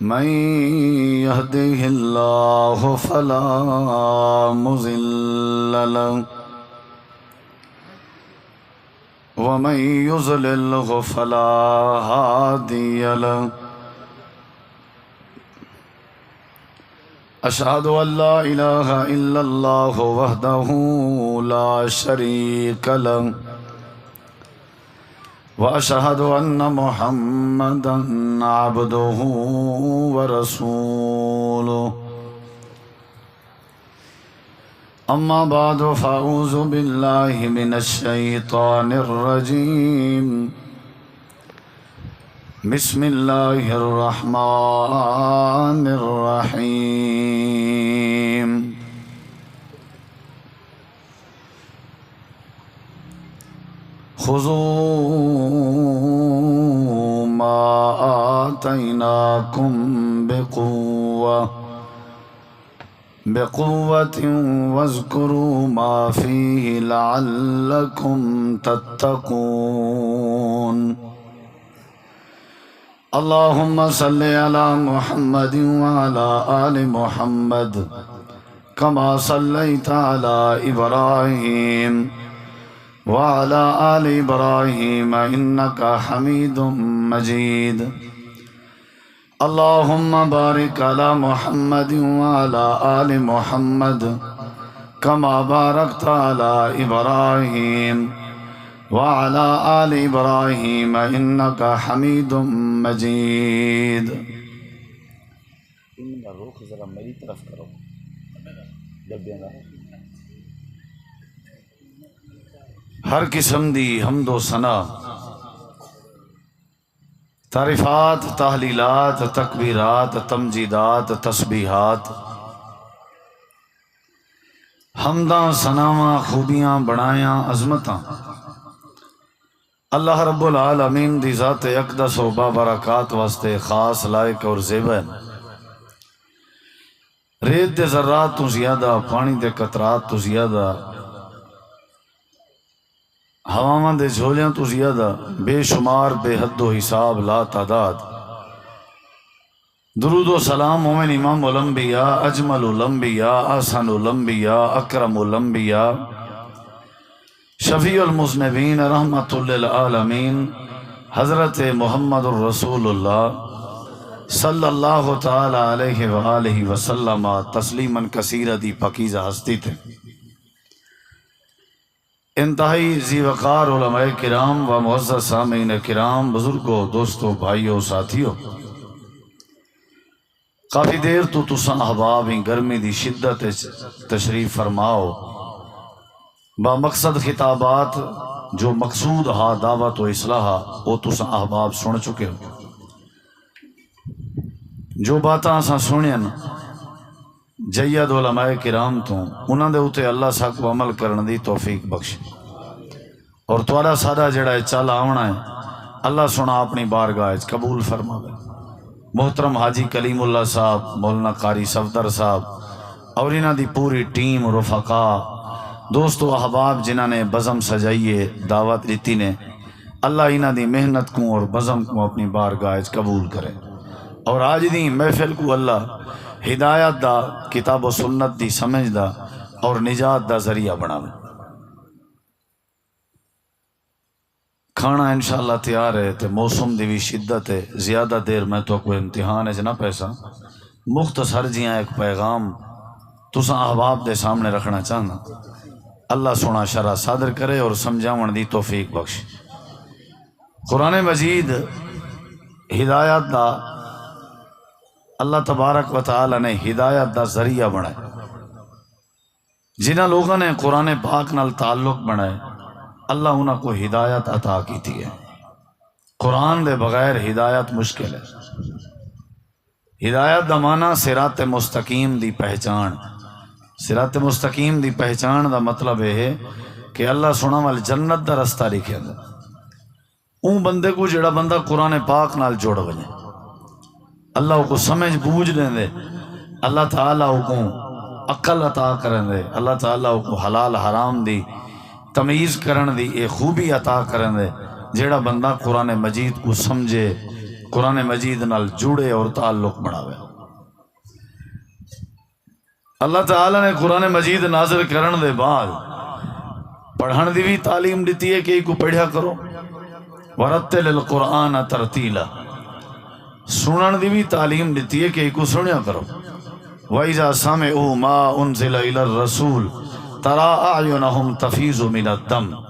من يهده الله فلا مضل له ومن يضلله فلا هادي له أشهد أن لا إله إلا الله وحده لا شريك له وأشهد أن محمدا عبده ورسوله أما بعد فأعوذ بالله من الشيطان الرجيم بسم الله الرحمن الرحيم خذوا ما آتيناكم بقوة واذكروا ما فيه لعلكم تتقون اللهم صل على محمد وعلى آل محمد كما صليت على إبراهيم وعلى آل إبراهيم إنك حميد مجيد اللهم بارك على محمد وعلى آل محمد كما باركت على إبراهيم وعلى آل إبراهيم إنك حميد مجيد ان کا رخ ذرا میری طرف کرو ڈبے کا ہر قسم دی حمد و ثنا تعریفات تحلیلات تکبیرات تمجیدات تسبیحات حمداں ثناواں خوبیاں بڑایاں عظمتاں اللہ رب العالمین دی ذات اقدس و بابرکات واسطے خاص لائق اور زیبا ہے۔ ریت دے ذرات تو زیادہ، پانی دے قطرات تو زیادہ، ہواواں دے جھولیاں تو زیادہ، بے شمار بے حد و حساب لا تعداد درود و سلام مومن امام الانبیاء اجمل الانبیاء احسن الانبیاء اکرم الانبیاء شفیع المذنبین رحمت للعالمین حضرت محمد الرسول اللہ صلی اللہ تعالی علیہ وآلہ وسلم تسلیما کثیرا دی پاکیزہ ہستی تھے۔ انتہائی ذی وقار علماء کرام و معزز سامعین کرام، بزرگوں، دوستوں، بھائیوں، ساتھیوں، کافی دیر تو تساں احباب گرمی دی شدت تشریف فرماؤ با مقصد خطابات جو مقصود ہا دعوت و اصلاح وہ تساں احباب سن چکے ہو۔ جو باتاں اساں سنیاں جید علماء کرام تو انہاں دے اوتے اللہ ساکو عمل کرن دی توفیق بخش، اور تواڈا سارا جڑا چل آونا ہے اللہ سنا اپنی بارگاہ وچ قبول فرماوے۔ محترم حاجی کلیم اللہ صاحب، مولانا قاری صفدر صاحب اور انہاں دی پوری ٹیم، رفقا، دوست و احباب جنہاں نے بزم سجائیے دعوت دیتی نے، اللہ انہاں دی محنت کو اور بزم کو اپنی بارگاہ وچ قبول کرے، اور آج دی محفل کو اللہ ہدایت دا، کتاب و سنت دی سمجھ دا اور نجات دا ذریعہ بناوے۔ کھانا انشاءاللہ تیار ہے تے موسم دی بھی شدت ہے، زیادہ دیر میں تو کوئی امتحان ہے نہ پیسا، مختصر جیاں ایک پیغام تساں احباب دے سامنے رکھنا چاہنا، اللہ سونا شرح صادر کرے اور سمجھاون دی توفیق بخش۔ قرآن مجید ہدایت دا اللہ تبارک و تعالی نے ہدایت دا ذریعہ بنائے۔ جنہاں لوگوں نے قرآن پاک نال تعلق بنائے اللہ انہاں کو ہدایت عطا کی تھی ہے۔ قرآن دے بغیر ہدایت مشکل ہے۔ ہدایت دا معنی صراط مستقیم دی پہچان، صراط مستقیم دی پہچان دا مطلب ہے کہ اللہ سونا وال جنت دا رستہ لکھے دا اون بندے کو جڑا بندہ قرآن پاک نال جوڑ وجے، اللہ کو سمجھ بوجھ دیں دے، اللہ تعالیٰ کو عقل عطا کرن دے، اللہ تعالیٰ کو حلال حرام دی تمیز کرن دی اے خوبی عطا کرن دے، جیڑا بندہ قرآن مجید کو سمجھے، قرآن مجید نال جڑے اور تعلق بناوے۔ اللہ تعالیٰ نے قرآن مجید نازل کرن دے بعد پڑھن دی بھی تعلیم دیتی ہے کہ کو پڑھیا کرو، ورتل القرآن ترتیلا، سنن دی بھی تعلیم دیتی ہے کہ کو سنیا کرو۔ وَإِذَا سَمِعُوا مَا أُنزِلَ إِلَى الرَّسُولِ تَرَىٰ أَعْيُنَهُمْ تَفِيضُ مِنَ الدَّمْعِ،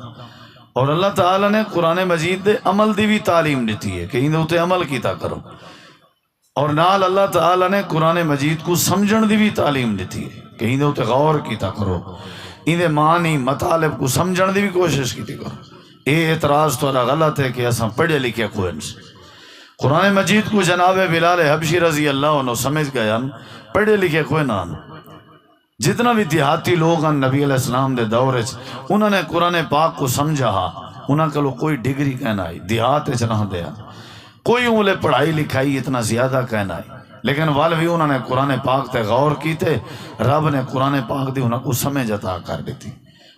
اور اللہ تعالیٰ نے قرآن مجید دے عمل دی بھی تعلیم دیتی ہے کہ اندے عمل کیتا کرو، اور نال اللہ تعالیٰ نے قرآن مجید کو سمجھن دی بھی تعلیم دیتی ہے کہ اندے غور کیتا کرو، اندے معنی مطالب کو سمجھن دی بھی کوشش کیتی کرو۔ اے اعتراض تو غلط ہے کہ اساں پڑھے لکھے کوئی نہیں۔ قرآن مجید کو جناب بلال حبشی رضی اللہ عنہ سمجھ گیا، پڑھے لکھے کوئی نہ۔ جتنا بھی دیہاتی لوگ ہیں نبی علیہ السلام دے دور انہوں نے قرآن پاک کو سمجھا، انہوں کو کوئی ڈگری کہنا ہے دیہات رہ دیا، کوئی انہوں پڑھائی لکھائی اتنا زیادہ کہنا ہے، لیکن وال بھی انہوں نے قرآن پاک تے غور کیتے، رب نے قرآن پاک دی انہوں کو سمجھ عطا کر دیتی۔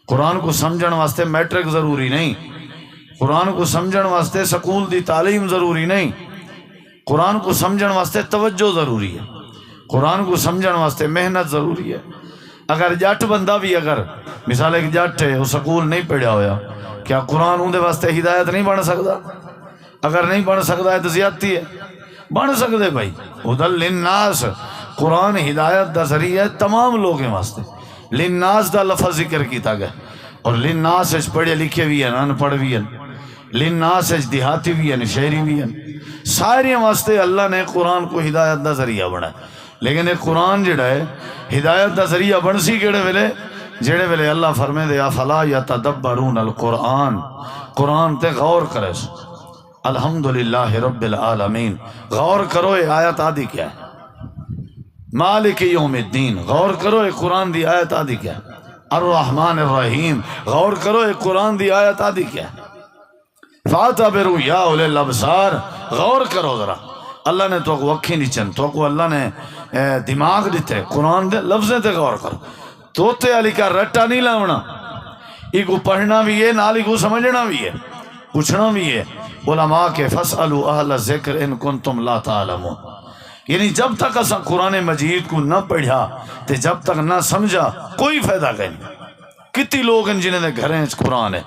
قرآن کو سمجھن واسطے میٹرک ضروری نہیں، قرآن کو سمجھن واسطے سکول دی تعلیم ضروری نہیں، قرآن کو سمجھن واسطے توجہ ضروری ہے، قرآن کو سمجھن واسطے محنت ضروری ہے۔ اگر جٹ بندہ بھی اگر مثال ایک جٹ ہے وہ سکول نہیں پڑھا ہویا، کیا قرآن اندے واسطے ہدایت نہیں بن سکتا؟ اگر نہیں بن سکتا ہے تو زیادتی ہے، بن سکتے بھائی۔ ہدی للناس، قرآن ہدایت دا ذریعہ ہے تمام لوگوں واسطے۔ للناس دا لفظ ذکر کیتا گیا، اور للناس پڑھے لکھے بھی ہیں، ان پڑھ بھی ہیں، للناس دیہاتی بھی ہیں، شہری بھی ہیں، سارے واسطے اللہ نے قرآن کو ہدایت دا ذریعہ بنا۔ لیکن ایک قرآن جڑا ہے ہدایت دا ذریعہ بن سی کیڑے ویلے، جڑے ویلے اللہ فرمے دے افلا یتدبرون القرآن، قرآن تے غور کرے سو۔ الحمدللہ رب العالمین، غور کرو یہ آیت آدھی کیا ہے، مالک یوم الدین، غور کرو یہ قرآن دی آیت آدھی کیا ہے، الرحمن الرحیم، غور کرو یہ قرآن دی آیت آدھی کیا ہے، فاعتبروا یا اولی الابصار، غور کرو ذرا۔ اللہ نے تو کو اکھی نہیں چن، تو کو اللہ نے دماغ دیتے، قرآن دے لفظیں تے غور کرو۔ توتے علی کا رٹا نہیں لاؤنا، ای کو پڑھنا بھی ہے، نالی کو سمجھنا بھی ہے، پوچھنا بھی ہے۔ علماء کے فاسألوا اہل الذکر ان کنتم لا تعلمون، یعنی جب تک اساں قرآن مجید کو نہ پڑھا تے جب تک نہ سمجھا کوئی فائدہ نہیں۔ کتنی لوگ ہیں جنہیں دے گھریں قرآن ہے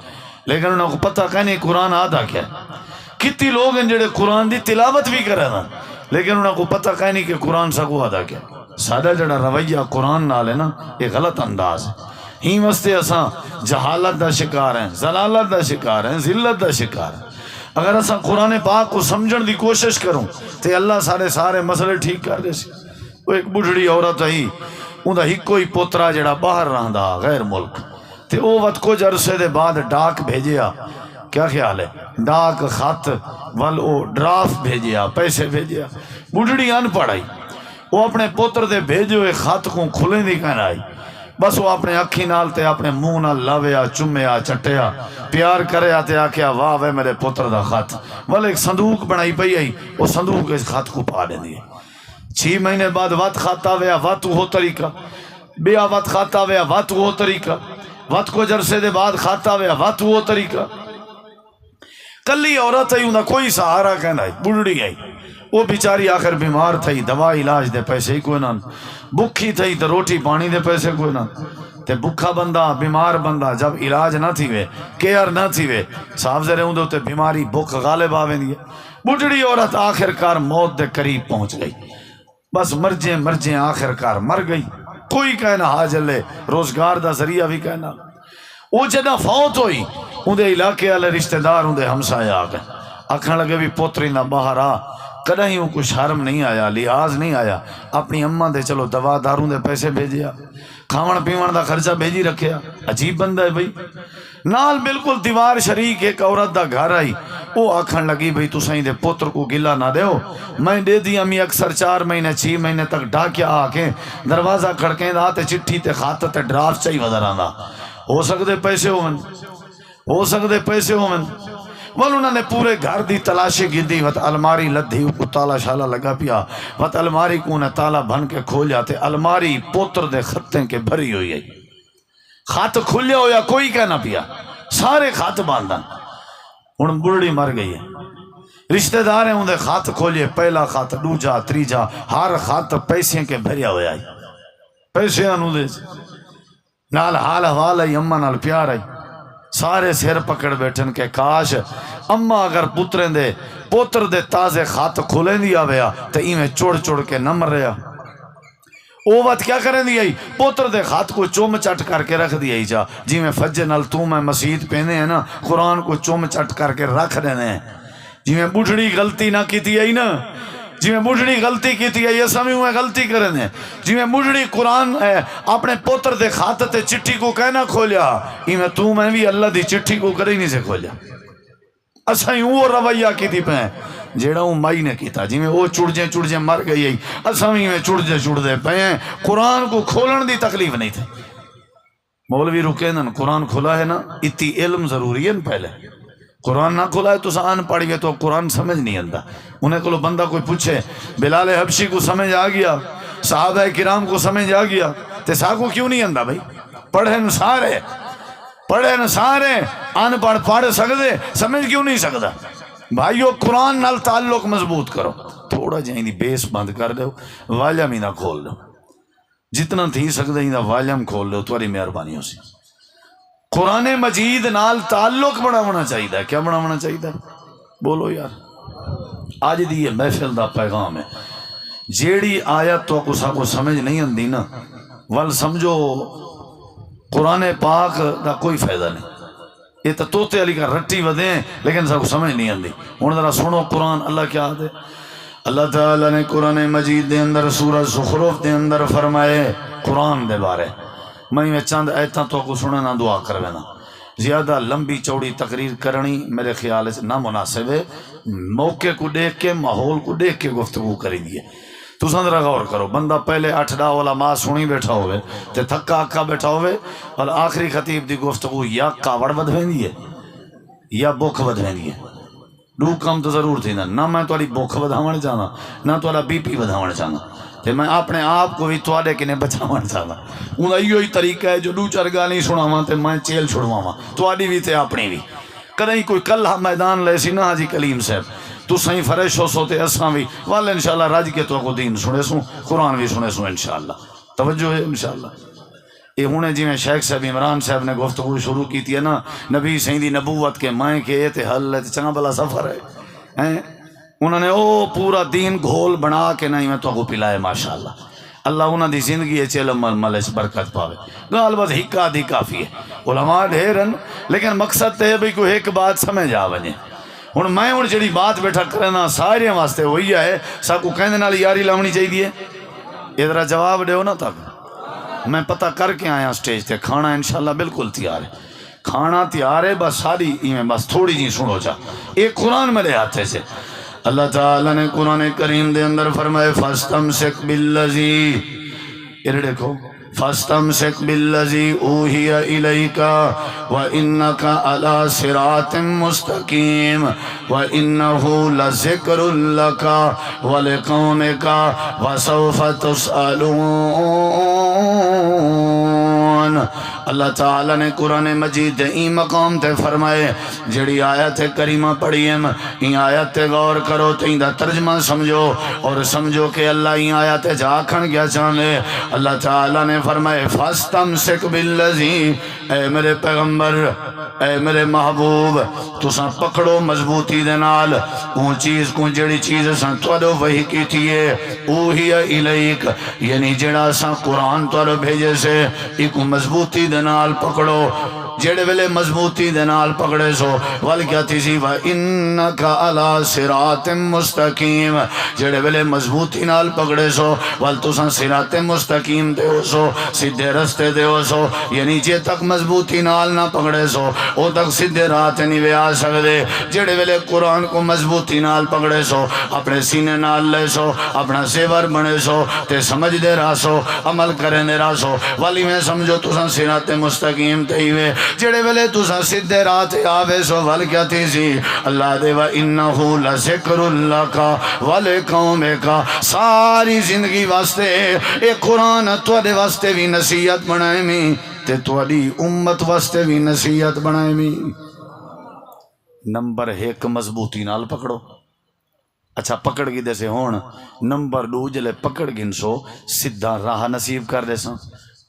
لیکن انہوں کو پتہ کہنے قرآن آدھا کیا ہے، کتنی لوگ ہیں جڑے قرآن دی تلاوت بھی کرے نا لیکن انہوں کو پتہ کہنے کہ قرآن سگو آدھا کیا۔ سادہ جڑا رویہ قرآن نال ہے نا یہ غلط انداز ہے، ہی واسطے اساں جہالت دا شکار ہیں، ضلالت دا شکار ہیں، ذلت دا شکار ہیں۔ اگر اساں قرآن پاک کو سمجھن دی کوشش کروں تے اللہ سارے مسئلے ٹھیک کر دے سی۔ وہ ایک بڑھڑی عورت ہے، اوندا ہی کوئی پوترا جڑا باہر رہندا غیر ملک، تے او وقت کچھ عرصے دے بعد ڈاک بھیجیا، کیا خیال ہے، ڈاک خط ول او ڈرافٹ بھیجیا، پیسے بھیجیا، بڑھڑی ان پڑھائی، وہ اپنے پوتر دے بھیجے ہوئے خط کو کھلیں دی کہنا آئی، بس وہ اپنے اکھی نال تے اپنے منہ نال لاویا، چمیا، چٹیا، پیار کریا تے آکھیا واہ وے میرے پتر دا خط، ول ایک صندوق بنائی پئی آئی، وہ صندوق اس خط کو پا دے دیے۔ 6 مہینے بعد وقت خط آویا، وقت وہ طریقہ، بیا وقت خط آویا، وقت وہ طریقہ، وقت کو جرسے دے بعد خط آویا، وقت وہ طریقہ۔ کلی عورت ہے، انہاں کوئی سہارا کہنا ہے، بڑھڑی آئی، وہ بیچاری آخر بیمار تھئی، دوا علاج دے پیسے ہی کوئی نہ، بکھی تھئی تو روٹی پانی دے پیسے کوئی نہ، تے بکھا بندہ بیمار بندہ جب علاج نہ تھی وے، کیئر نہ تھی وے، صاحب زرے ہوں دے بیماری بک غالب آویں دی، بڑھڑی عورت آخر کار موت دے قریب پہنچ گئی، بس مرجیں آخر کار مر گئی، کوئی کہنا حاجلے روزگار دا ذریعہ بھی کہنا۔ وہ جدہ فوت ہوئی اندے علاقے والے رشتہ دار اندے ہمسائے آ گئے، آکھن لگے بھی پوتری نہ باہر آ، کدیں ان کو شرم نہیں آیا، لحاظ نہیں آیا، اپنی اماں دے چلو دوا داروں دے پیسے بھیجیا، کھاون پیون دا خرچہ بھیجی رکھیا۔ عجیب بندہ ہے بھائی، نال بالکل دیوار شریک ایک عورت دا گھر آئی، وہ آکھن لگی بھئی تسیں دے پتر کو گلہ نہ دیو، میں دے دی امی اکثر 4 مہینے 6 مہینے تک ڈاکیا آ کے دروازہ کھڑکیں دا تے چٹھی تے خط تے ڈرافٹ چاہی وزر آندا، ہو سکتے پیسے ہومن، ہو سکتے پیسے ہومن۔ ول انہوں نے پورے گھر دی تلاشی گدی، وت الماری لدھی کو تالا شالا لگا پیا، وت الماری کو نے تالا بن کے کھولیا تے الماری پوتر دے خطیں کے بھری ہوئی ہے، خط کھلیا ہویا کوئی کہنا پیا، سارے خط باندھن۔ ہن بڑھڑی مر گئی ہے، رشتہ دار ہیں اندر خط کھولئے، پہلا خط، دوجا، تریجا، ہر خط پیسے کے بھریا ہوا ہے، پیسے انہوں دے نال حال حوال ہے، اماں نال پیار ہے، سارے سر پکڑ بیٹھن کے کاش اماں اگر پوتر دے تازے خط کھولیں دیا ویا تو ایویں چڑ چڑ کے نہ مر رہا۔ او وقت کیا کریں دی آئی؟ پوتر دے خط کو چوم چٹ کر کے رکھ دی آئی جا، جی میں فجر نال تو میں مسجد پینے ہیں نا، قرآن کو چوم چٹ کر کے رکھ دینے ہیں، جی میں بڑھڑی غلطی نہ کیتی آئی نا، جی میں بڑھڑی غلطی کیتی آئی، یہ سمیں ہوئے غلطی کریں ہیں، جی میں بڑھڑی قرآن اپنے پوتر دے خط تے چٹھی کو کہنا کھولیا، ہی میں تو میں بھی اللہ دی چٹھی کو کریں نہیں سے کھولیا۔ اسائیں وہ رویہ کیتی پہ جیڑا ہوں مائی نے کیتا، جی میں وہ چڑ جے مر گئی ہے، اسائیں میں چڑ دے پہ ہیں، قرآن کو کھولن دی تکلیف نہیں تھی۔ مولوی رکے نا قرآن کھلا ہے نا، اتی علم ضروری ہے پہلے، قرآن نہ کھلا ہے تو سان پڑھ گئے تو قرآن سمجھ نہیں آتا۔ انہیں کو بندہ کوئی پوچھے بلال حبشی کو سمجھ آ گیا، صحابہ کرام کو سمجھ آ گیا، تے سا کو کیوں نہیں آتا بھائی؟ پڑھیں سارے ان پڑھ پڑھ سکتے، سمجھ کیوں نہیں سکتا؟ بھائیو قرآن نال تعلق مضبوط کرو، تھوڑا جہاں دی بیس بند کر دو، والیوم ہی نہ کھول دو، جتنا تھی سکتے ہی نہ والیوم کھول دو، تمہاری مہربانی ہو سی۔ قرآن مجید نال تعلق بڑا ہونا چاہیے۔ کیا بڑا ہونا چاہیے؟ بولو یار۔ آج دی یہ محفل دا پیغام ہے، جیڑی آیت تو کسا کو سمجھ نہیں آندی نا، ول سمجھو قرآن پاک دا کوئی فائدہ نہیں، یہ تو توتے علی کا رٹی ودیں لیکن سب کو سمجھ نہیں آندی۔ ہن ذرا سنو قرآن اللہ کیا دے۔ اللہ تعالیٰ نے قرآن مجید دے اندر سورہ زخرف دے اندر فرمائے قرآن دے بارے، میں چند ایتاں تو کو سننا دعا کروینا، زیادہ لمبی چوڑی تقریر کرنی میرے خیال سے نامناسب ہے، موقع کو دیکھ کے ماحول کو دیکھ کے گفتگو کری دیئے۔ تو ذرا غور کرو، بندہ پہلے 8 علماء سنی بیٹھا ہوئے تے تھکا اکا بیٹھا ہوئے اور آخری خطیب دی گفتگو یا کاوڑ بدھویں دیئے یا بوکھ بدھویں دیئے، دو کم تو ضرور تھی نہ میں تھوڑی بوکھ بدھاون چاہنا نہ تھوڑا بی پی بدھاون چاہنا، تے میں اپنے آپ کو بھی تھوڑے کنے بچاون چاہنا۔ انہاں ایو ہی طریقہ ہے جو 2-4 گالی سناواں تے میں چیل چھڑواواں، تھوڑی بھی تے اپنی بھی۔ کدیں کوئی کلہ میدان لے سی نا حاجی کلیم صاحب، تو صحیح فرش ہو سو تے اساں بھی والے انشاءاللہ راج کے تو کو دین سنے سوں، قرآن بھی سنے سوں انشاءاللہ، توجہ ہے انشاءاللہ۔ یہ ہونے جی میں شیخ صاحب عمران صاحب نے گفتگو شروع کی تھی نا، نبی صحیح دی نبوت کے مائیں کے تے حل ہے تے چنگا بلا سفر ہے، انہوں نے او پورا دین گھول بنا کے نہیں میں تو کو پلائے ماشاءاللہ۔ اللہ انہوں دی زندگی چلم ملش برکت پاوے، گال بس ہکا دی کافی ہے، علماء ڈھیرن لیکن مقصد تے بھی کوئی ایک بات سمجھ آ وجے۔ ہن میں ہن جڑی بات بیٹھا کرنا سارے واسطے وہی ہے، سب کو کہنے نال یاری لاونی چاہیے، ادھر جواب دیو نا تک میں پتہ کر کے آیا سٹیج تے، کھانا انشاءاللہ بالکل تیار ہے، کھانا تیار ہے، بس ساری ایویں بس تھوڑی جی سنو جا۔ ایک قرآن میرے ہاتھے سے اللہ تعالیٰ نے قرآن کریم دے اندر فرمائے فاستمسک بالذی، یہ دیکھو فاستمسک بالذی اوحی الیک وانک علی صراط مستقیم وانہ لذکر لک ولقومک وسوف تسألون۔ اللہ تعالیٰ نے قرآن مجید این مقام تے فرمائے جڑی آیت کریمہ پڑھیم، این آیت تے غور کرو تو این دا ترجمہ سمجھو اور سمجھو کہ اللہ این آیت جا کھن گیا چاہنے۔ اللہ تعالیٰ نے فرمائے فاستمسک بالذی، اے میرے پیغمبر اے میرے محبوب تو ساں پکڑو مضبوطی دے نال اون چیز کو جڑی چیز ساں توڑو وہی کی تھیے اوہی الیک، یعنی جڑا ساں قرآن توڑو بھیجے سے ایک مضبوطی دے نال پکڑو، جڑے ویلے مضبوطی دے نال پکڑے سو وال کیا تھی سی وَإِنَّكَ عَلَى صِرَاطٍ مُسْتَقِيمٍ، جڑے ویلے مضبوطی نال پکڑے سو وال تساں صراط مستقیم دے ہو سو، سیدھے رستے دے ہو سو، یعنی جے تک مضبوطی نال نہ پکڑے سو او تک سیدھے رات نہیں وے آ سکدے۔ جڑے ویلے قرآن کو مضبوطی نال پکڑے سو، اپنے سینے نال لے سو، اپنا سیور بنے سو تے سمجھ دے رہا سو، عمل کرے دے رہا سو، والی میں سمجھو تساں صراط مستقیم تے ہی وے۔ جڑے ویلے تساں سیدھے رات آوے سو ول کیا تھی سی اللہ دے وَإِنَّهُ لَذِكْرٌ لَكَ وَلِقَوْمِكَ، ساری زندگی واسطے اے قرآن تواڈے واسطے بھی نصیحت بنائے میں تے تواڈی امت واسطے بھی نصیحت بنائے میں۔ نمبر 1 مضبوطی نال پکڑو، اچھا پکڑ گی دے سے ہون نمبر 2 جلے پکڑ گن سو سیدھا راہ نصیب کر دے سن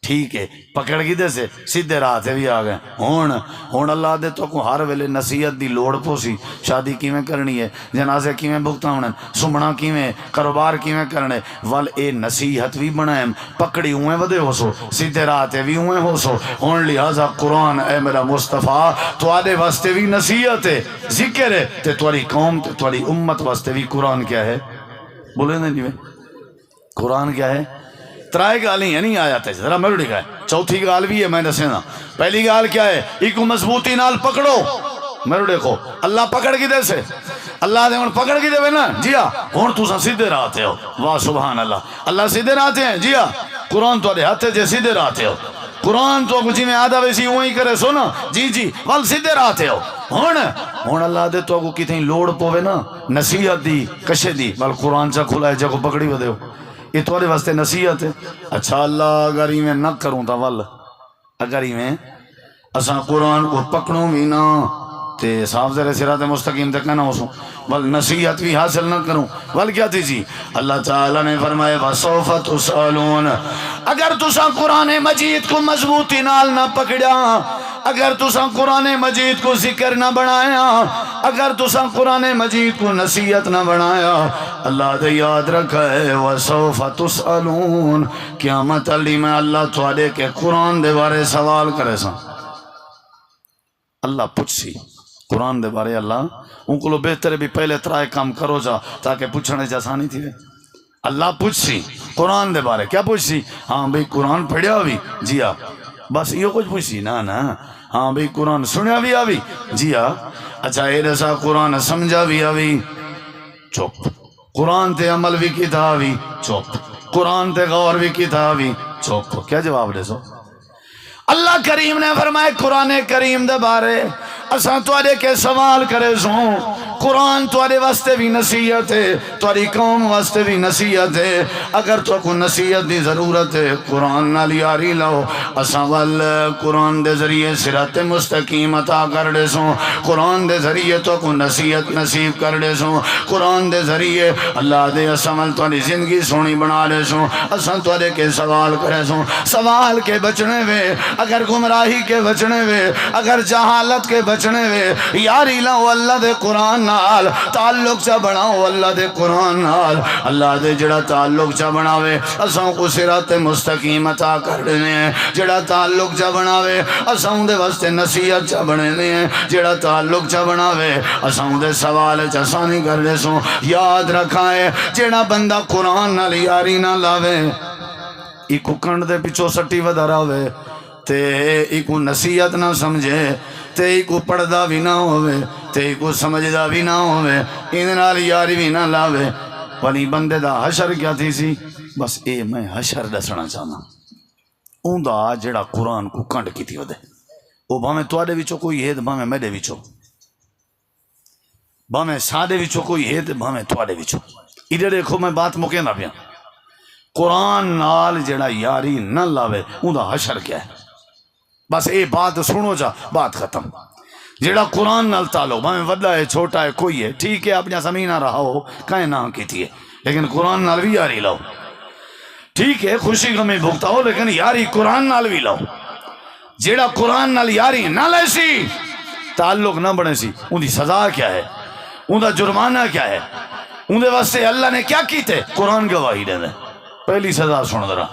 ٹھیک ہے پکڑ گی دے سے سیدھے راہ تے بھی آ گئے ہون اللہ دے تو کو ہر ویلے نصیحت دی لوڑ پوسی شادی کیویں کرنی ہے جنازے کیویں بھگتاونے سمنا کیویں کاروبار کیویں کرنے ول اے نصیحت بھی بنائیں پکڑی اویں ودے ہو سو سیدھے راہ تے بھی اویں ہو سو ہون لہذا قرآن اے میرا مصطفیٰ تواڈے واسطے بھی نصیحت ہے ذکر ہے تے تواڈی قوم تے تواڈی امت واسطے بھی قرآن کیا ہے بولے نا جی قرآن کیا ہے ترائے گالی ہے نہیں آیا تے ذرا میرے ڈگا چوتھی گال بھی ہے میں دسے نا پہلی گال کیا ہے ایکو مضبوطی نال پکڑو میرے دیکھو اللہ پکڑ کی دے سے اللہ دے ہن پکڑ کی دے نا جی ہاں ہن تساں سیدھے راہ تے ہو واہ سبحان اللہ سیدھے راہ تے ہیں جی ہاں قرآن تواڈے ہاتھ جے سیدھے راہ تے ہو قرآن تو جی میں آدھا ویسی وہی کرے سو نا جی ول سیدھے راہ تے ہو ہن اللہ دے تو کو کتیں لوڑ پوے نا نصیحت دی کشے دی ول قرآن چا کھلا ہے جے کو پکڑی ودے ہو یہ تمہارے واسطے نصیحت ہے اچھا اللہ اگر ہی میں نہ کروں تا ول اگر ہی میں اساں قرآن کو پکڑوں بھی نہ تے صاحب ذرے صراط مستقیم تک نہ ہو سوں ول نصیحت بھی حاصل نہ کروں ول کیا تھی جی اللہ تعالیٰ نے فرمایا وَسَوْفَ تُسْأَلُونَ اگر تساں قرآن مجید کو مضبوطی نال نہ پکڑیا اگر تساں قرآن مجید کو ذکر نہ بنایا اگر تساں قرآن مجید کو نصیحت نہ بنایا اللہ دے یاد رکھے وَسَوْفَ تُسْأَلُونَ قیامت علی میں اللہ تواڈے کے قرآن دے بارے سوال کرے سا اللہ پوچھ سی قرآن دے بارے اللہ ان کو لو بہتر بھی پہلے ترائے کام کرو جا تاکہ پوچھنے جیسانی تھی اللہ پوچھ سی قرآن دے بارے کیا پوچھ سی ہاں بھئی قرآن پڑھیا بھی جی ہاں بس یہ کچھ پوچھ سی نا ہاں بھئی قرآن سنیا بھی آوی جی ہاں اچھا اے رسا قرآن سمجھا بھی آوی چپ قرآن تے عمل بھی کی تھا آوی چپ قرآن تے غور بھی کی تھا آوی چپ کیا جواب دے سو اللہ کریم نے فرمائے قرآن کریم دے بارے اساں تواڈے کے سوال کرے سوں قرآن تواڈے واسطے بھی نصیحت ہے تواڈی قوم واسطے بھی نصیحت ہے اگر تو کو نصیحت دی ضرورت ہے قرآن نال یاری لاؤ اساں ول قرآن دے ذریعے صراط مستقیم عطا کر دے سوں قرآن دے ذریعے تو کو نصیحت نصیب کر دے سوں قرآن دے ذریعے اللہ دے اساں ول تواڈی زندگی سونی بنا دے سوں اساں تواڈے کے سوال کرے سوں سوال کے بچنے وے اگر گمراہی کے بچنے وے اگر جہالت کے بچنے وے یاری لاؤ اللہ دے قرآن نال تعلق چا بناؤ اللہ دے قرآن نال اللہ دے جڑا تعلق چا بناوے اساں کو صراط مستقیم عطا کر دینے ہیں جڑا تعلق چا بناوے اساں دے واسطے نصیحت چا بنانے ہیں جڑا تعلق چا بناوے اساں دے سوال چا آسانی کر دے سوں یاد رکھائے جڑا بندہ قرآن نال یاری نہ لاوے ایکو کنڈ دے پچھو سٹی ودارا ہوئے تے ایکو نصیحت نہ سمجھے تے ایکو پڑھدا بھی نہ ہوئے تے ایکو سمجھدا بھی نہ ہوئے ان نال یاری بھی نہ لاوے ولی بندے دا حشر کیا تھی سی بس اے میں حشر دسنا چاہنا اون دا جڑا قرآن کو کنڈ کی تھی ودے او بھامے تواڈے وچوں کوئی ہے تے بھامے میرے وچوں بھامے ساڈے وچوں کوئی ہے تے بھامے تواڈے وچوں ادھر دیکھو میں بات مکیندا پیا قرآن نال جڑا یاری نہ لاوے اون دا حشر کیا ہے بس اے بات سنو جا بات ختم جڑا قرآن نال تعلق میں وڈا ہے چھوٹا ہے کوئی ہے ٹھیک ہے اپنا زمین نہ رہا ہو کہیں نہ کیتی ہے لیکن قرآن نال بھی یاری لاؤ ٹھیک ہے خوشی غمی بھگتا ہو لیکن یاری قرآن نال بھی لاؤ جڑا قرآن نال یاری نہ لے سی تعلق نہ بنے سی ان دی سزا کیا ہے ان دا جرمانہ کیا ہے ان دے واسطے اللہ نے کیا کیتے قرآن گواہی دے دے پہلی سزا سن ذرا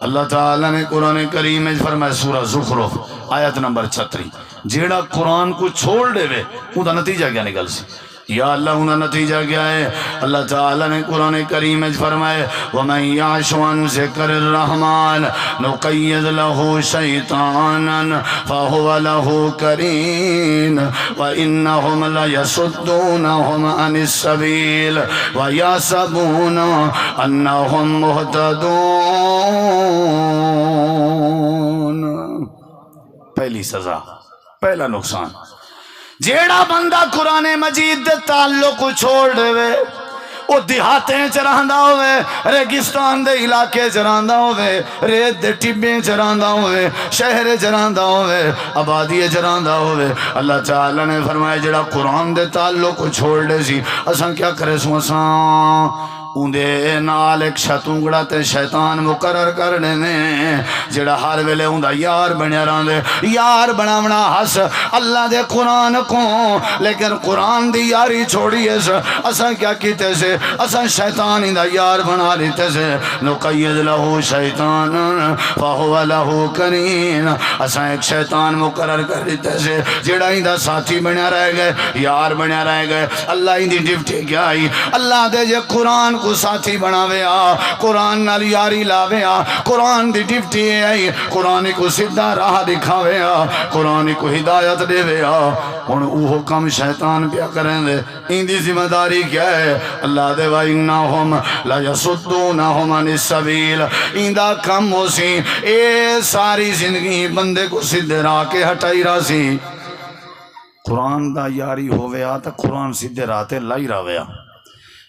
اللہ تعالیٰ نے قرآن کریم میں فرمایا سورہ زخرف آیت نمبر 36 جیڑا قرآن کو چھوڑ دے وے ان دا نتیجہ کیا نکل سی یا اللہ ان دا نتیجہ کیا ہے اللہ تعالیٰ نے قرآن کریم میں فرمایا وَمَنْ يَعْشُ عَنْ ذِكْرِ الرَّحْمَنِ نُقَيِّضْ لَهُ شَيْطَانًا فَهُوَ لَهُ قَرِينٌ وَإِنَّهُمْ لَيَصُدُّونَهُمْ عَنِ السَّبِيلِ وَيَحْسَبُونَ أَنَّهُمْ مُهْتَدُونَ پہلی سزا پہلا نقصان جیڑا بندہ قرآن مجید دے تعلق کو چھوڑ دے وے وہ دیہاتیں چ رہندا ہوئے، ریگستان دے علاقے چ رہندا ہوئے، ریت دے ٹبے چ رہندا ہوئے، شہر چ رہندا ہوئے، آبادی چ رہندا ہوئے، اللہ تعالی نے فرمایا جڑا قرآن دے تعلق کو چھوڑ دے سی اساں کیا کرے سو اساں اندے نال ایک شتونگڑا تے شیطان مقرر کرنے نے جڑا ہر ویلے اندہ یار بنیا رہندے، یار بناونا ہس اللہ دے قرآن کو، لیکن قرآن دی یاری چھوڑی اس اساں کیا کیتے سے اساں شیطان اندہ یار بنا لیتے سے، نقید لہو شیطان فہو لہو کرین، اساں ایک شیطان مقرر کر لیتے سے جڑا اندہ ساتھی بنیا رہ گئے، یار بنیا رہ گئے۔ اللہ اندی ڈیوٹی کیا آئی؟ اللہ دے جے قرآن کو ساتھی بناوے آ، قرآن نال یاری لاوے آ، قرآن دی ڈیوٹی آئی، قرآن کو سیدھا راہ دکھاوے آ، قرآن کو ہدایت دے وے آ۔ ہن اوہ کم شیطان پیا کریں دے، ان دی ذمہ داری کیا ہے؟ اللہ دے وَإِنَّهُمْ لَيَصُدُّونَهُمْ عَنِ السَّبِيلِ، ان دا کم ہو سی اے ساری زندگی بندے کو سیدھے راہ کے ہٹائی رہا سی۔ قرآن دا یاری ہووے آ تا قرآن سیدھے راہ تے لائی راوے آ،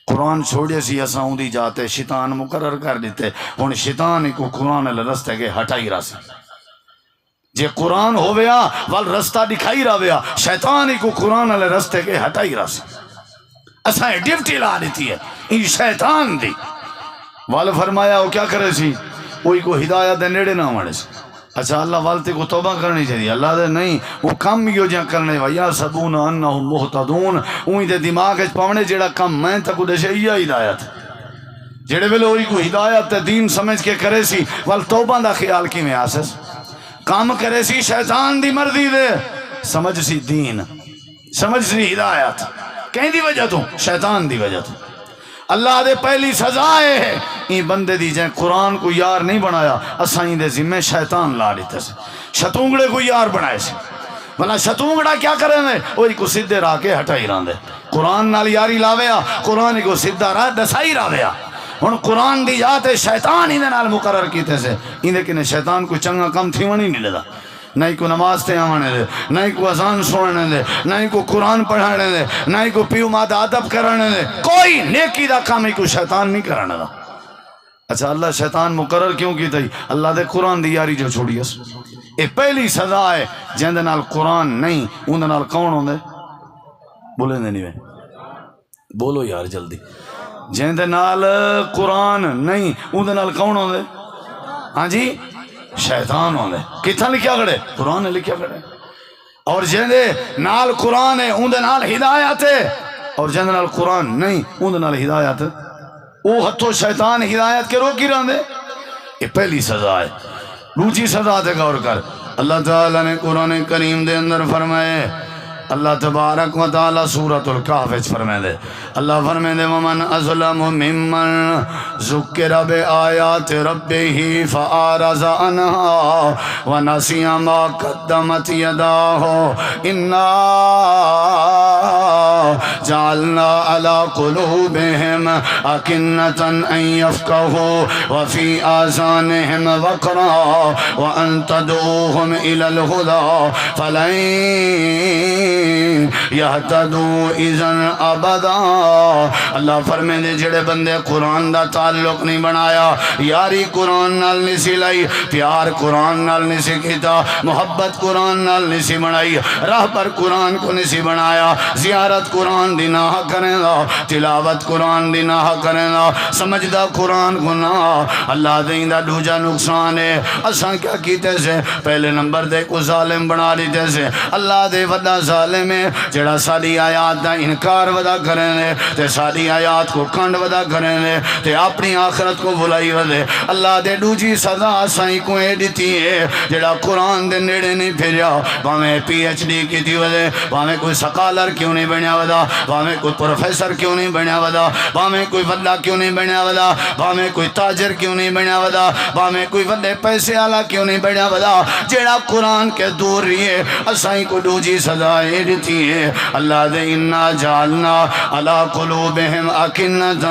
قرآن چھوڑے سی اساں اندی جاتے شیطان مقرر کر دیتے، ہن شیطان کو قرآن اللہ رستے کے ہٹائی رہا سی۔ جے قرآن ہویا وال رستہ دکھائی رہا شیطان کو قرآن اللہ رستے کے ہٹائی رہا سی، اساں ڈیوٹی لا دیتی ہے ان شیطان دی۔ وال فرمایا وہ کیا کرے سی؟ وہی کو ہدایت دے نیڑے نہ مڑے سی۔ اچھا اللہ والتے کو توبہ کرنی چاہیے، اللہ دے نہیں وہ کم یو جہاں کرنے ویا سبون انہم محتدون، وہی دے دماغ اچ پاونے جیڑا کم میں تک دے شیعہ ہدایت جیڑے ویلے وہی کو ہدایت دین سمجھ کے کرے سی وال توبہ دا خیال کی میں آسس کام کرے سی شیطان دی مرضی دے، سمجھ سی دین، سمجھ سی ہدایت، کہیں دی وجہ تو شیطان دی وجہ تو۔ اللہ دے پہلی سزائے ہے این بندے دی جائیں قرآن کو یار نہیں بنایا اسائیں دے ذمہ شیطان لا لیتے سے، شتونگڑے کو یار بنائے سے، بنا شتونگڑا کیا کریں دے وہی کو سدھے راہ کے ہٹائی رہاں دے، قرآن نال یاری لاویا، قرآن کو سدھا راہ دسائی راویا۔ ہن قرآن دی جاتے شیطان ہی نال مقرر کیتے سے، این دے کنے شیطان کو چنگا کم تھی ونی نہیں لیدا، نہ کو نماز تے آوانے دے، نہ کو اذان سننے دے، نہ کو قرآن پڑھانے دے، نہ کو پیو مادہ ادب کرنے دے، کوئی نیکی دا کام کو شیطان نہیں کرنے دا۔ اچھا اللہ شیطان مقرر کیوں کی تھی؟ اللہ دے قرآن دی یاری جو چھوڑی اس اے پہلی سزا ہے جن دے نال قرآن نہیں ان دے نال کون ہوندے؟ بولے نہیں میں بولو یار جلدی، جن دے نال قرآن نہیں ان دے نال کون ہوندے؟ ہاں جی شیطان ہوندے۔ کتھا لکھیا کھڑے؟ قرآن نے لکھیا کھڑے۔ اور جن دے نال قرآن ہے ان دے نال ہدایت ہے، اور جن دے نال قرآن نہیں ان دے نال ہدایت وہ ہتھو شیطان ہدایت کے روکی رہن دے۔ یہ پہلی سزا ہے۔ دوسری سزا تے غور کر، اللہ تعالیٰ نے قرآن کریم دے اندر فرمائے، اللہ تبارک و تعالی سورۃ الکہف وچ فرمائے دے، اللہ فرمائے دے ومن اظلم ممن ذکر بآیات ربہ فاعرض عنہا ونسی ما قدمت یداہ انا جعلنا علی قلوبہم اکنۃ ان یفقہوا وفی آذانہم وقرا وان تدعوہم الی الہدی فلن یہتدوا اذن ابدا۔ اللہ فرمائے دے جڑے بندے قرآن دا تعلق نہیں بنایا، یاری قرآن نال نہیں سی لائی، پیار قرآن نال نہیں سی کیتا، محبت قرآن نال نہیں سی بنائی، راہ پر قرآن کو نہیں سی بنایا، زیارت قرآن دی نہ کریں دا، تلاوت قرآن دی نہ کریں دا، سمجھدا قرآن کو نہ، اللہ دیں دا دوجا نقصان ہے۔ اساں کیا کیتے سے؟ پہلے نمبر دے کو ظالم بنا لیتے سے، اللہ دے وڈا ظالم ہے جڑا ساری آیات دا انکار ودا کریں دے تے ساری آیات کو کنڈ ودا کریں دے تے اپنی آخرت کو بھلائی ودے۔ اللہ دے دوجی سزا سائیں کو دیتی ہے جڑا قرآن دے نیڑے نہیں پھریا، باویں پی ایچ ڈی کی تھی ودے، باویں کوئی سکالر کیوں نہیں بنیا ودا، باویں کوئی پروفیسر کیوں نہیں بنیا ودا، باویں کوئی وڈا کیوں نہیں بنیا ودا، باویں کوئی تاجر کیوں نہیں بنیا ودا، باویں کوئی وڈے پیسے والا کیوں نہیں بنیا ودا، جڑا قرآن کے دور رہیے اسائیں کو دوجی سزائیں دیتی ہے۔ اللہ دے انا جعلنا علی قلوبہم اکنۃ،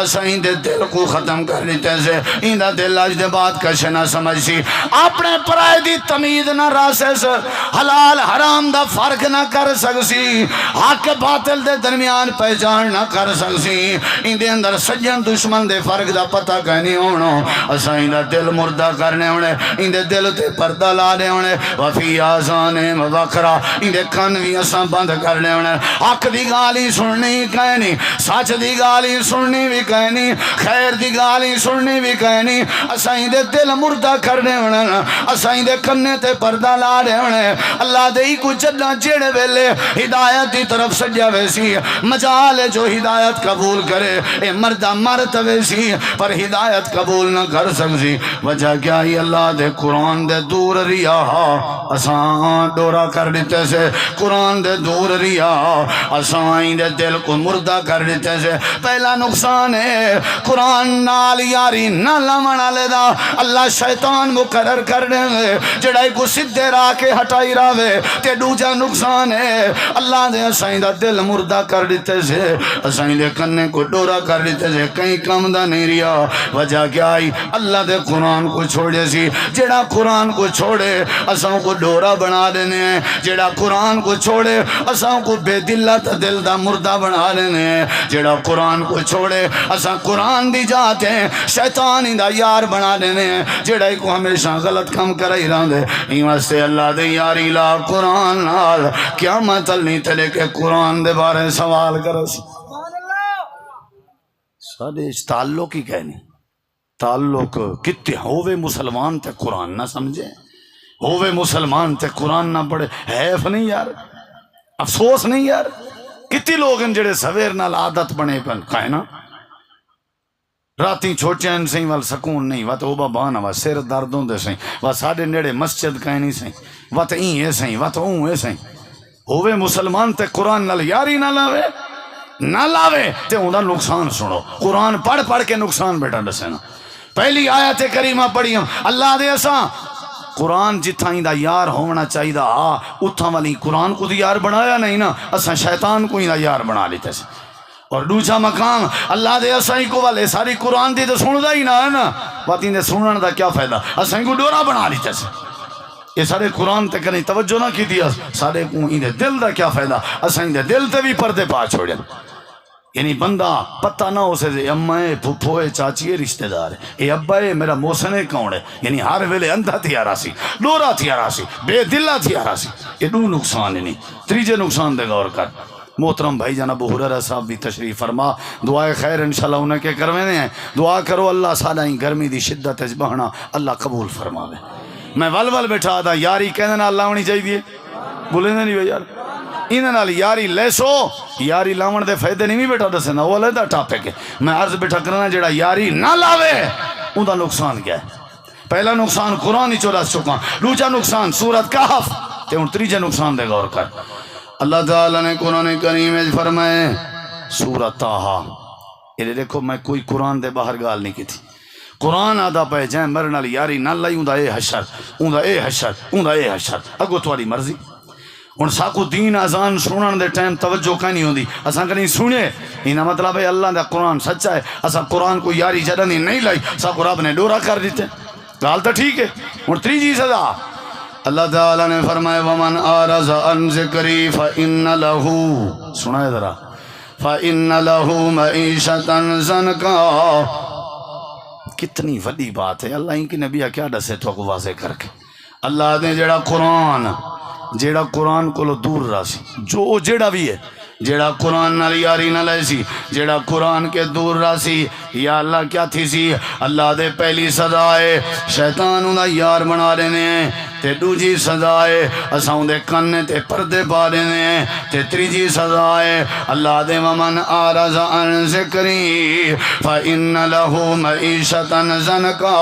اسائیں دے دل کو ختم کر دیتے سے، ان دا دل اج دے بعد کش نہ سمجھ سی، اپنے پرائے دی تمیز نہ راسے سے، حلال حرام دا فرق نہ کر سک سی، حق باطل دے درمیان پہچان نہ کر سکسی ان دے اندر سجن دشمن دے فرق دا پتہ کہنی ہونا اسا ان دا دل مردہ کرنے ہونے ان دے دل تے پردہ لانے ہونے وفی آزان وقرا ان دے کن بھی اسا بند کرنے ہونے حق دی گالی سننی کہنی سچ دی گالی سننی بھی کہنی خیر دی گالی سننی بھی کہنی اسا ان دے دل مردہ کرنے ہونے اسا ان دے کنے تے پردہ لانے ہونے اللہ دے ہی کچھ جدہ جیڑے ویلے ہدایت دی طرف سجا ویسی مجال جو ہدایت قبول کرے اے مردہ مرد ویسی پر ہدایت قبول نہ کر سکسی وجہ کیا ہی اللہ دے قرآن دے دور ریا اساں ڈورا کر دیتے سے قرآن دے دور ریا اساں دے دل کو مردہ کر دیتے سے پہلا نقصان ہے قرآن نال یاری نہ لمنا لے دا اللہ شیطان مقرر کر دے جڑائی کو سدھے راہ کے ہٹائی راوے تے دوجا نقصان ہے اللہ دے اسائیں دا دل مردہ کر دیتے سے اسائیں دے کنے کو ڈورا کر دیتے سے کہیں کم دا نہیں ریا وجہ کیا آئی اللہ دے قرآن کو چھوڑے سی جڑا قرآن کو چھوڑے اساں کو ڈورا بنا دینے ہیں جڑا قرآن کو چھوڑے اساں کو بے دلت دل دا مردہ بنا دینے ہیں جڑا قرآن کو چھوڑے اساں قرآن دی جاتے ہیں شیطان ہی دا یار بنا دینے ہیں جڑا کو ہمیشہ غلط کم کرائی رہاں دے واسطے اللہ دے یاری لا قرآن نال قیامت نہیں تلے کہ قرآن دے بارے سوال کرس سارے اس تعلق ہی کہنی تعلق کتے ہووے مسلمان تے قرآن نہ سمجھے ہووے مسلمان تے قرآن نہ پڑھے حیف نہیں یار افسوس نہیں یار کتی لوگ ہیں جڑے سویر نال عادت بنے پن کہے نا راتی چھوٹے ہیں سہیں وال سکون نہیں وات اوبا بانا وات سیر دردوں دے سہیں وات ساڑے نیڑے مسجد کہیں نہیں سہیں وات این ہے سہیں وات اون ہے سہیں ہووے مسلمان تے قرآن نال یاری نہ لاوے تے اندھا نقصان سنو قرآن پڑھ پڑھ کے نقصان بیٹا دسے نا پہلی آیت کریمہ پڑھی ہم اللہ دے ایسا قرآن جتھا ہی دا یار ہونا چاہی دا اتھا والی قرآن کو دی یار بنایا نہیں نا اسا شیطان کو ہی دا یار بنا لیتے سے اور دوسرا مقام اللہ دے اسا ہی کو والے ساری قرآن دی تو سن دا ہی نہ ہے نا باتیں دے سنن دا کیا فائدہ اسا ہی کو ڈورا بنا لیتے سے یہ سارے قرآن تے کریں توجہ نہ کی دیا سارے کو ہی دے دل دا کیا فائدہ اسا ہی دے دل تے بھی پردے پا چھوڑے یعنی بندہ پتہ نہ ہو سے امائے پھوپھوئے چاچیے رشتہ دار ہے اے ابا ہے میرا موسنے کون ہے یعنی ہر ویلے اندھا تھی آراسی لورا تھی آراسی بے دلہ تھی آراسی یہ دو نقصان ہی نہیں تریجے نقصان دے غور کر محترم بھائی جان ابو ہریرہ صاحب بھی تشریف فرما دعائے خیر انشاءاللہ انہیں کے کروینے ہیں دعا کرو اللہ سادہ ہی گرمی دی شدت بہنا اللہ قبول فرماوے میں ول بیٹھا دا یاری کہنے اللہ ہونی چاہیے بولے نہیں بھائی یار انہاں نال یاری لے سو یاری لاون دے فائدے نہیں بھی بیٹا دسے نا وہ علیحدہ ٹاپک ہے میں عرض بیٹھا کرنا جڑا یاری نہ لاوے ان دا نقصان کیا ہے پہلا نقصان قرآن ہی چورا چکا دوسرا نقصان سورت کہف تے ان تریجے نقصان دے غور کر اللہ تعالیٰ نے قرآن کریم میں فرمائے سورت طٰہٰ یہ دیکھو میں کوئی قرآن دے باہر گال نہیں کی تھی قرآن آدھا پہ جائیں مرن والی یاری نہ لائی اوندا اے حشر اوندا اے حشر اوندا اے حشر اگو تمہاری مرضی ہن ساکو دین اذان سنن دے ٹائم توجہ کا نہیں ہوندی اساں کہیں سنے اینا مطلب ہے اللہ دا قرآن سچا ہے اساں قرآن کو یاری جدن نہیں لائی ساکو رب نے ڈورا کر دیتے گال تو ٹھیک ہے ہن تریجی سزا اللہ تعالیٰ نے فرمائے ومن اعرض عن ذکری فإن له سنائے ذرا فإن له معیشة ضنکا کتنی وڈی بات ہے اللہ ان کی نبی کیا دسے تو کو واضح کر کے اللہ نے جیڑا قرآن کو دور راسی جو جیڑا بھی ہے جیڑا قرآن نال یاری نہ لے سی جیڑا قرآن کے دور راسی یا اللہ کیا تھی سی اللہ دے پہلی سزا ہے شیطان انہا یار بنا دینے ہیں تے دوجی سزا ہے اساں دے کنے تے پردے پا دینے ہیں تے تریجی سزا ہے اللہ دے ومن اعرض عن ذکری فإن له معیشة ضنکا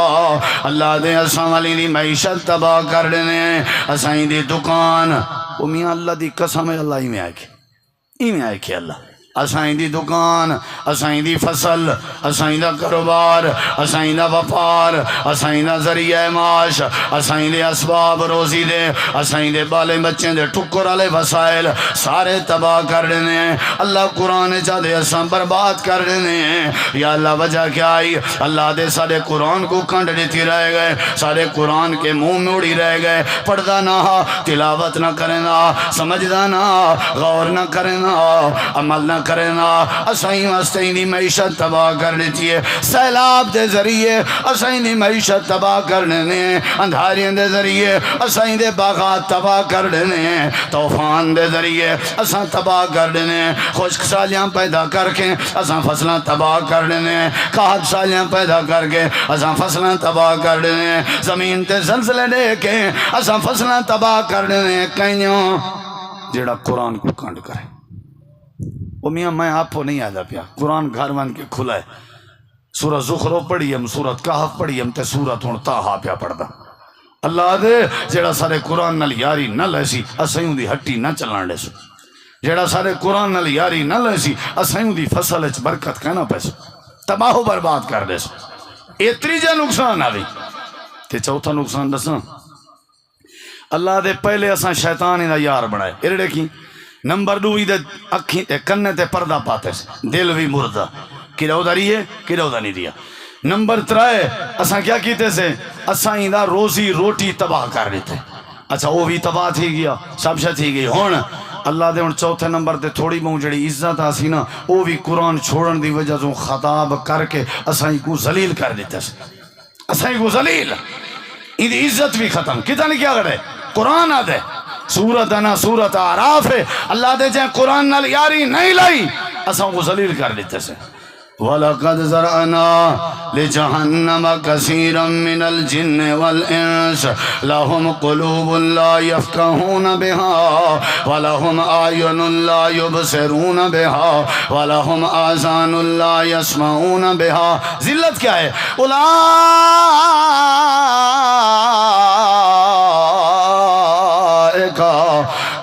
اللہ دے اساں والی دی معیشت تباہ کر دینے ہیں اساں دی دکان وہ میاں اللہ دی قسم ہے اللہ ہی میں آئے کہ اللہ اسائیں دی دکان، اسائیں دی فصل، اسائیں دا کاروبار، اسائیں دا وپار، اسائیں دا ذریعہ معاش، اسائیں دے اسباب روزی دے، اسائیں دے بالے بچے دے ٹکر والے وسائل سارے تباہ کر دینے ہیں۔ اللہ قرآن چاہتے اساں برباد کر دینے ہیں۔ یا اللہ وجہ کیا آئی؟ اللہ دے سارے قرآن کو کنڈ دیتی رہ گئے، سارے قرآن کے منہ میں اڑی رہ گئے، پڑھدا نہ تلاوت نہ کرنا، سمجھدا نہ غور نہ کرنا، عمل نہ کرنا۔ اسائیں واسطے دی معیشت تباہ کر دیتی ہے، سیلاب دے ذریعے اسائیں دی معیشت تباہ کر دینے ہیں، اندھاریاں دے ذریعے اسائیں دے باغات تباہ کر دینے ہیں، طوفان دے ذریعے اساں تباہ کر دینے ہیں، خشک سالیاں پیدا کر کے اساں فصلاں تباہ کر دینے ہیں، قحط سالیاں پیدا کر کے اساں فصلاں تباہ کر دینے ہیں، زمین تے زلزلے دے کے اساں فصلاں تباہ کر دینے ہیں۔ کئیوں جیڑا قرآن کو کنڈ کرے، وہ میاں میں آپ کو نہیں آدھا پیا، قرآن گھر بن کے کھلا ہے، سورہ زخرف پڑھی ہم، سورہ کہف پڑھی ہم تے سورہ ہن طٰہٰ پیا پڑھدا۔ اللہ دے جیڑا سارے قرآن نال یاری نہ لیسی اسائیں دی ہٹی نہ چلان دے سو، جیڑا سارے قرآن نال یاری نہ لیسی اسائیں دی فصل وچ برکت کہنا پیسو، تباہ و برباد کر دے سو۔ اے تیجا نقصان آوی تے چوتھا نقصان دساں، اللہ دے پہلے اساں شیطان دا یار بنائے، ایرڑے کی نمبر 2 دے اکھیں تے کنے تے پردہ پاتے سے، دل بھی مردہ، کیڑا ادھری ہے کیڑا ادھر نہیں دیا۔ نمبر 3 اساں کیا کیتے سے، اساں دا روزی روٹی تباہ کر دیتے، اچھا وہ بھی تباہ تھی گیا، سب شے تھی گئی۔ ہن اللہ دے ہن چوتھے نمبر تے تھوڑی بہت جڑی عزت آسی نا، وہ بھی قرآن چھوڑن دی وجہ تو خطاب کر کے اساں کو ذلیل کر دیتے سے، اساں کو ذلیل، ان دی عزت بھی ختم۔ کتا نے کیا کرے؟ قرآن آدھے سورت انا سورت آراف ہے، اللہ دے جائیں قرآن نال یاری نہیں لائی اساں کو ذلیل کر دیتے سے۔ وَلَقَدْ زَرْعَنَا لِجَهَنَّمَ كَثِيرًا مِنَ الْجِنِّ وَالْإِنسِ لَهُمْ قُلُوبٌ لَا يَفْقَهُونَ بِهَا وَلَهُمْ أَعْيُنٌ لَا يُبْصِرُونَ بِهَا وَلَهُمْ آذَانٌ لَا يَسْمَعُونَ بِهَا۔ ذلت کیا ہے؟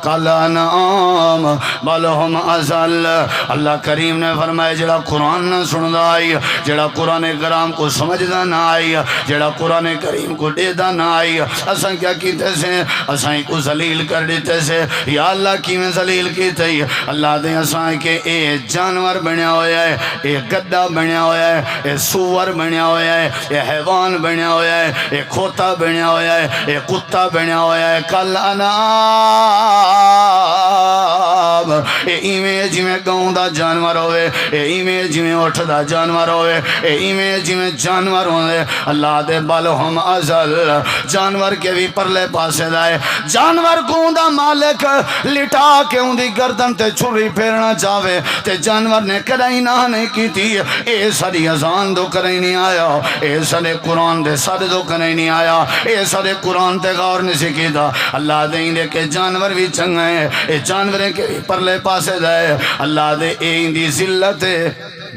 کالانعام بل ہم اضل۔ اللہ کریم نے فرمایا جڑا قرآن نہ سندا آئی، جڑا قرآن کرام کو سمجھدا نہ آئی، جڑا قرآن کریم کو دیدا نہ آئی، اساں کیا کیتے سے؟ اساں کو ذلیل کر دیتے سے۔ یا اللہ کیویں ذلیل کیتے؟ اللہ دے اساں کے اے جانور بنیا ہویا ہے، اے گدا بنیا ہویا ہے، اے سور بنیا ہویا ہے، اے حیوان بنیا ہویا ہے، اے کھوتا بنیا ہویا ہے، اے کتا بنیا ہویا ہے، کالانعام اے ایویں جویں گاؤں دا جانور ہوئے، اے ایویں جویں اٹھ دا جانور ہوئے، اے ایویں جویں جانور ہوئے۔ اللہ دے بل ہم ازل، جانور کے بھی پرلے پاسے دائے، جانور کو دا مالک لٹا کے ان دی گردن تے چھری پھیرنا چاہے تے جانور نے کدائی نہ نہیں کی تھی۔ اے ساری اذان دو کریں نہیں آیا، اے سارے قرآن دے سارے دو کریں نہیں آیا، اے سارے قرآن تے غور نہیں سکی دا۔ اللہ دے اندے کے جانور بھی چنگا ہے، اے جانوریں کے پرلے پاسے دائے، اللہ دے اندی ذلت ہے۔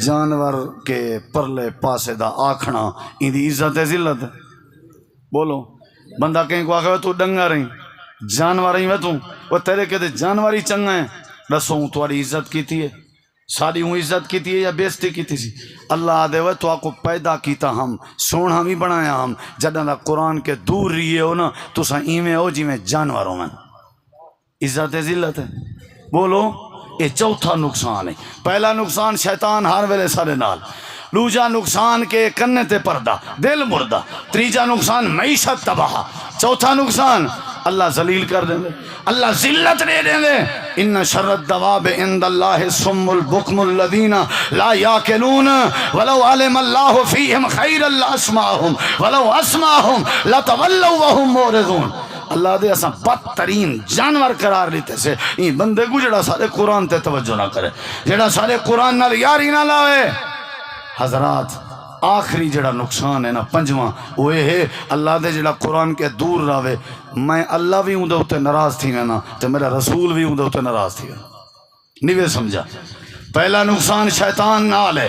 جانور کے پرلے پاسے دا آکھنا اندی عزت ہے ذلت ہے؟ بولو بندہ کہیں کو آکھا تو ڈنگا رہی جانور رہی تو وہ تیرے کہتے جانور ہی چنگا ہے، رسوں تمہاری عزت کی تھی ہے، ساری ہوں عزت کی تھی ہے یا بیزتی کی تھی سی؟ اللہ دے وہ تو آپ کو پیدا کیتا ہم سون ہم ہی بنایا ہم، جدہ دا قرآن کے دور رہیے ہو نا تو سا ایمیں ہو جی میں جانور ہوں میں، عزت ہے ذلت ہے؟ بولو یہ چوتھا نقصان ہے۔ پہلا نقصان شیطان ہر ویلے سارے نال، دوجا نقصان کے کنے تے پردہ دل مردہ، تیجا نقصان معیشت تباہ، چوتھا نقصان اللہ ذلیل کر دیں دے، اللہ ذلت دے دیں دے۔ ان شر الدواب عند اللہ الصم البکم الذین لا یاکلون ولو علم اللہ فیہم خیرا لاسمعہم ولو اسمعہم لتولوا وہم معرضون۔ اللہ دے اساں بدترین جانور قرار لیتے سے این بندے کو جڑا سارے قرآن تے توجہ نہ کرے، جڑا سارے قرآن نال یاری نہ لاوے۔ حضرات آخری جڑا نقصان ہے نا پنجواں وہ ہے اللہ دے جڑا قرآن کے دور راوے، میں اللہ بھی ہوں دے اتے ناراض تھی نا تو میرا رسول بھی ہوں دے اتے ناراض تھی نہیں وے سمجھا۔ پہلا نقصان شیطان نال ہے،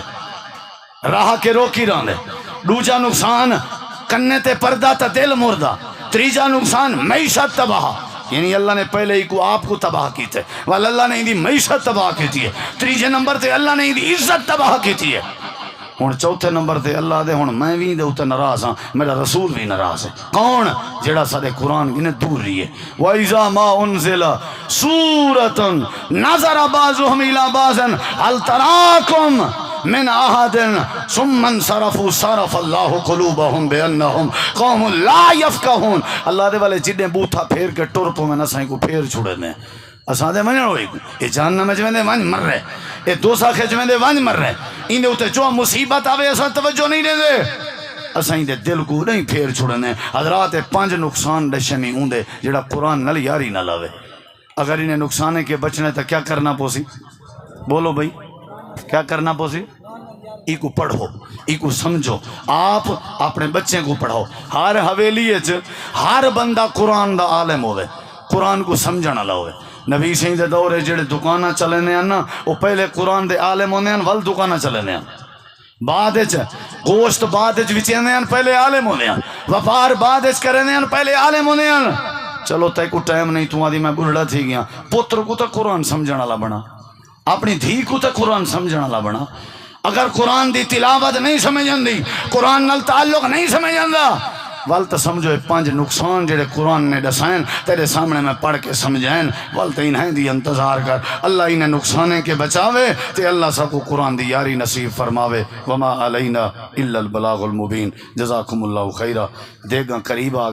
راہ کے روکی رہنے، دوجا نقصان کنے تے پردہ تا دل مردہ، تیجا نقصان معیشت تباہ، یعنی اللہ نے پہلے ہی کو آپ کو تباہ کی تھے، وال اللہ نے دی معیشت تباہ کی تھی ہے، تیجے نمبر تے اللہ نے دی عزت تباہ کی تھی ہے، ہن چوتھے نمبر تے اللہ دے ہن میں بھی دے اوتے ناراض ہاں، میرا رسول بھی ناراض ہے۔ کون؟ جڑا سارے قرآن کی نے دور رہی ہے۔ وَإِذَا مَا أُنزِلَ سُورَةٌ نَظَرَ بَعْضُهُمْ إِلَى بَعْضٍ هَلْ تَرَاكُمْ من أحد ثم انصرفوا صرف الله قلوبهم بأنهم قوم لا يفقهون۔ اللہ دے والے جڑے بوتھا پھیر کے ٹر پو میں نسائیں کو پھیر چھوڑے نے اساں دے منن ہوئی اے جہنم وچ ویندے ونج مر رہے، اے دوزخ وچ ویندے ونج مر رہے، این دے اوتے جو مصیبت آوے اساں توجہ نہیں دے اساں دے دل کو نہیں پھیر چھوڑنے۔ حضرات 5 نقصان دشمی اوندے جڑا قرآن نال یاری نہ لاوے۔ اگر انہیں نقصانے کے بچنے تو کیا کرنا پوسی؟ بولو بھائی کیا کرنا پوسی؟ ای کو پڑھو، ای کو سمجھو، آپ اپنے بچے کو پڑھو۔ ہر حویلی ہر بندہ قرآن دا عالم ہوئے، قرآن کو سمجھنا ہوئے۔ نبی صحیح دے دورے جڑے دکانہ چلنے ہیں نا وہ پہلے قرآن دے عالم ہونے ہیں ول دکانہ چلنے ہیں، بعد گوشت بعد وچینے ہیں پہلے عالم ہونے ہیں، وپار بعد کرنے ہیں پہلے عالم ہونے ہیں۔ چلو تے کو ٹائم نہیں تو آدھی میں بڑھڑا تھی گیا، پتر کو تو قرآن سمجھنا لا بنا، اپنی دھی کو تو قرآن سمجھنا لا بنا۔ اگر قرآن دی تلاوت نہیں سمجھن دی، قرآن نال تعلق نہیں سمجھن دا، ول تو سمجھو 5 نقصان جڑے قرآن نے دسائن تیرے سامنے میں پڑھ کے سمجھائن، ول تو انہیں دی انتظار کر، اللہ انہیں نقصانے کے بچاوے تے اللہ سب کو قرآن دی یاری نصیب فرماوے۔ وما علینا الا البلاغ المبین۔ جزاکم اللہ خیرہ۔ دے گا قریب آ